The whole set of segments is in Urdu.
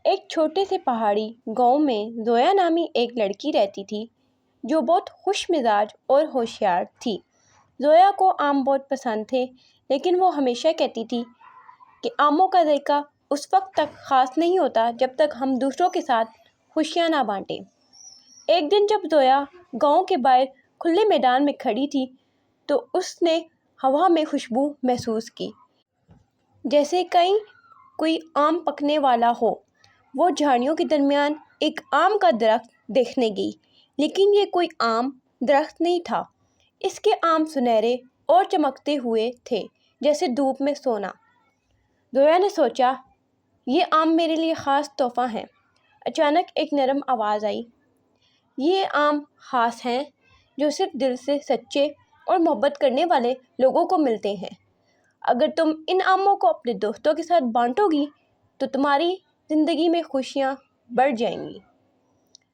ایک چھوٹے سے پہاڑی گاؤں میں زویا نامی ایک لڑکی رہتی تھی جو بہت خوش مزاج اور ہوشیار تھی۔ زویا کو آم بہت پسند تھے، لیکن وہ ہمیشہ کہتی تھی کہ آموں کا ذائقہ اس وقت تک خاص نہیں ہوتا جب تک ہم دوسروں کے ساتھ خوشیاں نہ بانٹیں۔ ایک دن جب زویا گاؤں کے باہر کھلے میدان میں کھڑی تھی تو اس نے ہوا میں خوشبو محسوس کی، جیسے کہیں کوئی آم پکنے والا ہو۔ وہ جھاڑیوں کے درمیان ایک آم کا درخت دیکھنے گئی، لیکن یہ کوئی عام درخت نہیں تھا۔ اس کے آم سنہرے اور چمکتے ہوئے تھے، جیسے دھوپ میں سونا۔ زویا نے سوچا، یہ آم میرے لیے خاص تحفہ ہیں۔ اچانک ایک نرم آواز آئی، یہ آم خاص ہیں جو صرف دل سے سچے اور محبت کرنے والے لوگوں کو ملتے ہیں۔ اگر تم ان آموں کو اپنے دوستوں کے ساتھ بانٹو گی تو تمہاری زندگی میں خوشیاں بڑھ جائیں گی۔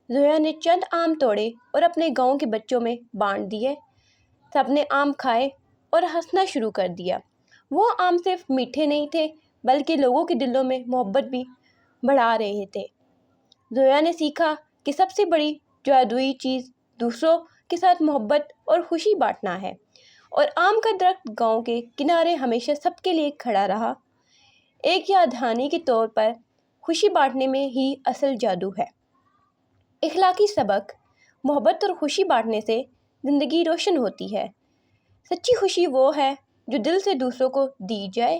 زویا نے چند آم توڑے اور اپنے گاؤں کے بچوں میں بانٹ دیے۔ سب نے آم کھائے اور ہنسنا شروع کر دیا۔ وہ آم صرف میٹھے نہیں تھے، بلکہ لوگوں کے دلوں میں محبت بھی بڑھا رہے تھے۔ زویا نے سیکھا کہ سب سے بڑی جادوئی چیز دوسروں کے ساتھ محبت اور خوشی بانٹنا ہے، اور آم کا درخت گاؤں کے کنارے ہمیشہ سب کے لیے کھڑا رہا، ایک یاد دہانی کے طور پر۔ خوشی بانٹنے میں ہی اصل جادو ہے۔ اخلاقی سبق: محبت اور خوشی بانٹنے سے زندگی روشن ہوتی ہے۔ سچی خوشی وہ ہے جو دل سے دوسروں کو دی جائے۔